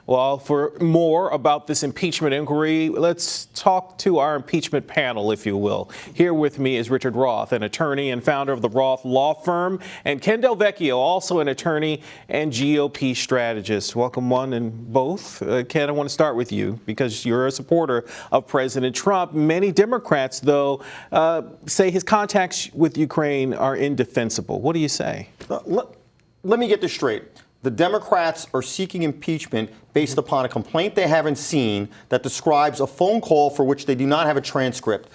Well, for more about this impeachment inquiry, let's talk to our impeachment panel, if you will. Here with me is Richard Roth, an attorney and founder of the Roth Law Firm, and Vecchio, also an attorney and GOP strategist. Welcome, one and both. Ken, I want to start with you because you're a supporter of President Trump. Many Democrats, though, say his contacts with Ukraine are indefensible. What do you say? Let me get this straight. The Democrats are seeking impeachment based upon a complaint they haven't seen that describes a phone call for which they do not have a transcript.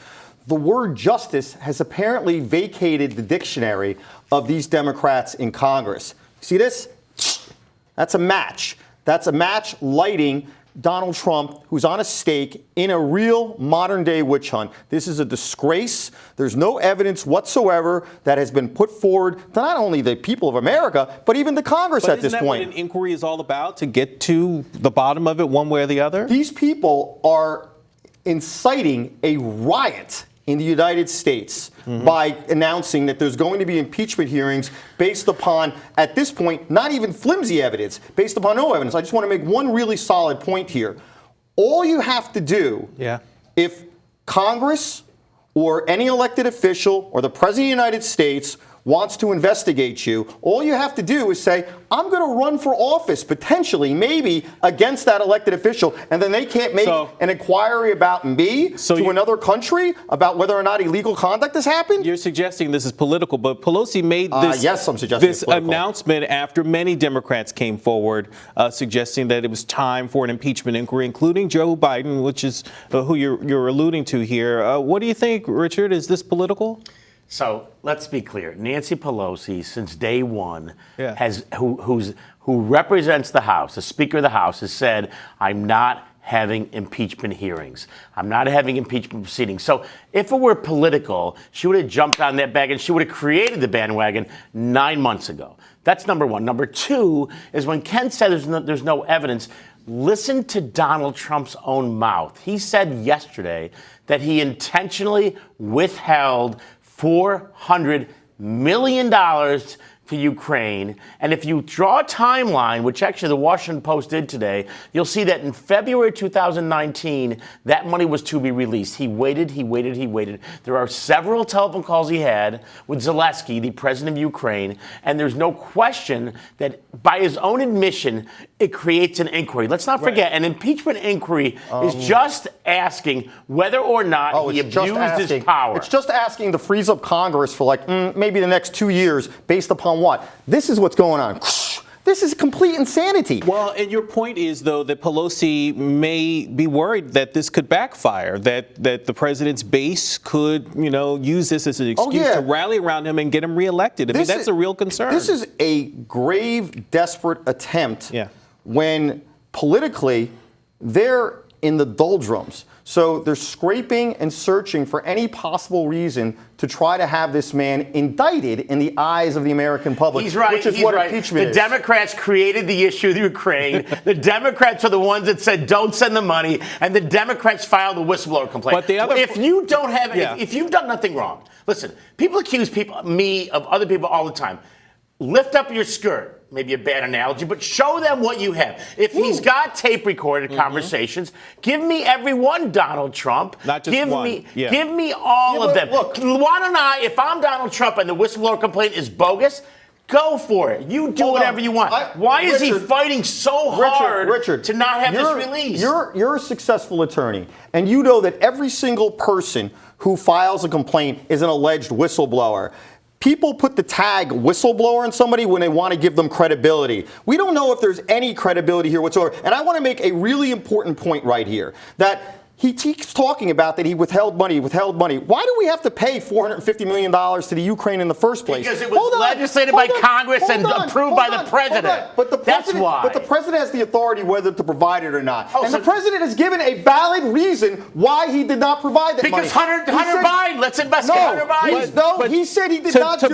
The word justice has apparently vacated the dictionary of these Democrats in Congress. See this? That's a match. That's a match lighting Donald Trump, who's on a stake in a real modern-day witch hunt. This is a disgrace. There's no evidence whatsoever that has been put forward to not only the people of America, but even the Congress at this point. Isn't that what an inquiry is all about, to get to the bottom of it one way or the other? These people are inciting a riot in the United States by announcing that there's going to be impeachment hearings based upon, at this point, not even flimsy evidence, based upon no evidence. I just want to make one really solid point here. All you have to do, if Congress or any elected official or the President of the United States wants to investigate you, all you have to do is say, I'm going to run for office, potentially, maybe, against that elected official, and then they can't make an inquiry about me to another country about whether or not illegal conduct has happened? You're suggesting this is political, but Pelosi made this announcement after many Democrats came forward suggesting that it was time for an impeachment inquiry, including Joe Biden, which is who you're alluding to here. What do you think, Richard? Is this political? So let's be clear. Nancy Pelosi, since day one, who represents the House, the Speaker of the House, has said, I'm not having impeachment hearings. I'm not having impeachment proceedings. So if it were political, she would have jumped on that bag and she would have created the bandwagon 9 months ago. That's number one. Number two is when Ken said there's no evidence, listen to Donald Trump's own mouth. He said yesterday that he intentionally withheld $400 million to Ukraine. And if you draw a timeline, which actually the Washington Post did today, you'll see that in February 2019, that money was to be released. He waited. There are several telephone calls he had with Zelensky, the president of Ukraine, and there's no question that by his own admission, it creates an inquiry. Let's not forget, an impeachment inquiry is just asking whether or not he abused his power. It's just asking to freeze up Congress for maybe the next 2 years based upon what? This is what's going on. This is complete insanity. Well, and your point is, though, that Pelosi may be worried that this could backfire, that the president's base could, use this as an excuse to rally around him and get him reelected. I mean, that's a real concern. This is a grave, desperate attempt when politically they're in the doldrums. So they're scraping and searching for any possible reason to try to have this man indicted in the eyes of the American public. He's right. Which is what impeachment is. The Democrats created the issue of Ukraine. The Democrats are the ones that said don't send the money, and the Democrats filed a whistleblower complaint. But if you don't have, if you've done nothing wrong, listen. People accuse me of other people all the time. Lift up your skirt. Maybe a bad analogy, but show them what you have. If he's got tape recorded conversations, give me every one, Donald Trump. Not just one. Give me all of them. Look, why don't if I'm Donald Trump and the whistleblower complaint is bogus, go for it. You do whatever you want. Why is he fighting so hard to not have this released? You're a successful attorney, and you know that every single person who files a complaint is an alleged whistleblower. People put the tag whistleblower on somebody when they want to give them credibility. We don't know if there's any credibility here whatsoever. And I want to make a really important point right here, that he keeps talking about that he withheld money. Why do we have to pay $450 million to the Ukraine in the first place? Because it was legislated by Congress and approved by the president. That's why. But the president has the authority whether to provide it or not. And the president has given a valid reason why he did not provide that money. Because Hunter Biden, let's investigate Hunter Biden. He said he did not do it.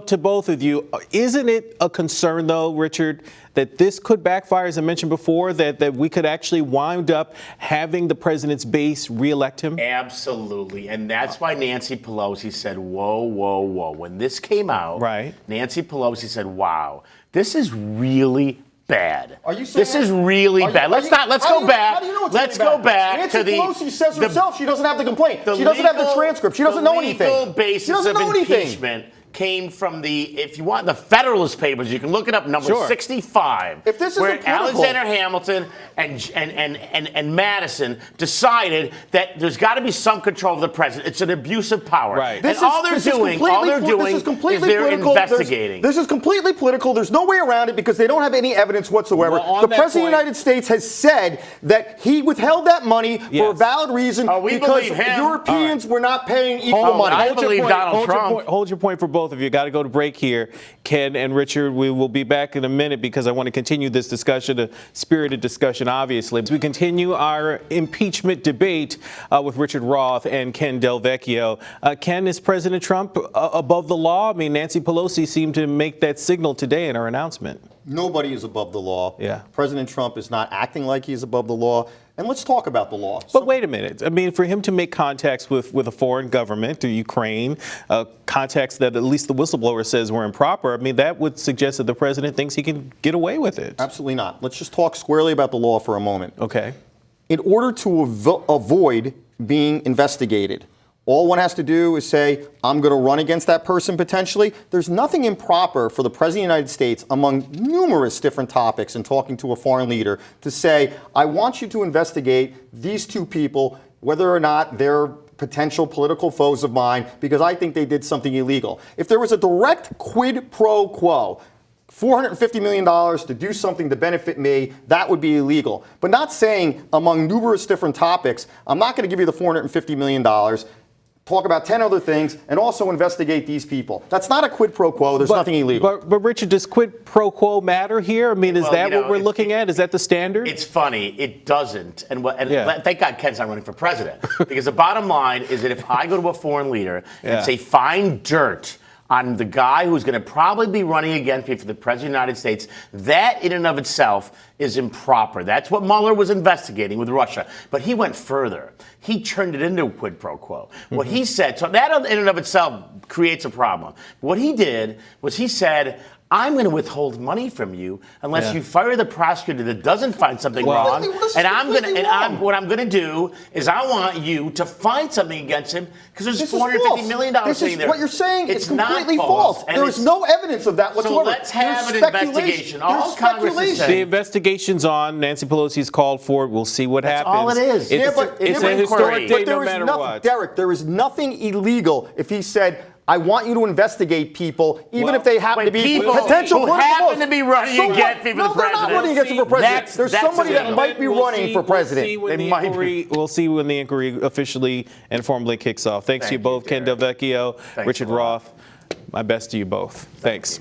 To both of you, isn't it a concern, though, Richard, that this could backfire, as I mentioned before, that we could actually wind up having the president's base reelect him? Absolutely. And that's why Nancy Pelosi said, whoa, whoa, whoa. When this came out, Nancy Pelosi said, wow, this is really bad. Are you saying this is really bad? Let's go back. How do you know it's Let's really go bad? back Nancy to the. Pelosi says herself she doesn't have the complaint. She doesn't have the transcript. She doesn't know anything. The legal basis she doesn't of know anything. impeachment came from if you want the Federalist Papers, you can look it up, number 65. If this where isn't political, Alexander Hamilton and Madison decided that there's got to be some control of the president. It's an abuse of power. Right. And all they're doing is they're investigating. This is completely political. There's no way around it because they don't have any evidence whatsoever. Well, the President of the United States has said that he withheld that money for a valid reason because Europeans were not paying equal money. I believe Donald Trump. Hold your point for both of you. Got to go to break here. Ken and Richard, we will be back in a minute because I want to continue this discussion, a spirited discussion, obviously. As we continue our impeachment debate with Richard Roth and Ken Del Vecchio. Ken, is President Trump above the law? I mean, Nancy Pelosi seemed to make that signal today in her announcement. Nobody is above the law. Yeah. President Trump is not acting like he's above the law. And let's talk about the law. But wait a minute. I mean, for him to make contacts with a foreign government, to Ukraine, contacts that at least the whistleblower says were improper, I mean, that would suggest that the president thinks he can get away with it. Absolutely not. Let's just talk squarely about the law for a moment. Okay. In order to avoid being investigated, all one has to do is say, I'm going to run against that person potentially. There's nothing improper for the President of the United States, among numerous different topics and talking to a foreign leader, to say, I want you to investigate these two people, whether or not they're potential political foes of mine, because I think they did something illegal. If there was a direct quid pro quo, $450 million to do something to benefit me, that would be illegal. But not saying among numerous different topics, I'm not going to give you the $450 million, talk about 10 other things, and also investigate these people. That's not a quid pro quo. There's nothing illegal. But Richard, does quid pro quo matter here? I mean, is that what we're looking at? Is that the standard? It's funny. It doesn't. And thank God Ken's not running for president. Because the bottom line is that if I go to a foreign leader and say, find dirt on the guy who's going to probably be running against me for the President of the United States, that in and of itself is improper. That's what Mueller was investigating with Russia. But he went further. He turned it into a quid pro quo. What he said, so that in and of itself creates a problem. What he did was he said, I'm going to withhold money from you unless you fire the prosecutor that doesn't find something wrong. And what I'm going to do is I want you to find something against him because there's $450 million sitting there. What you're saying is completely false. There is no evidence of that whatsoever. So let's have an investigation. All Congress is saying. The investigation's on. Nancy Pelosi's called for it. We'll see what happens. All it is. It's a historic day no matter what. Derek, there is nothing illegal if he said, I want you to investigate people, even if they happen to be potential who happen to be running against me for the president. They're not running against him for president. There's somebody that might be running for president. We'll see when the inquiry officially and formally kicks off. Thanks to you both, Ken Del Vecchio, Richard Roth. My best to you both. Thanks.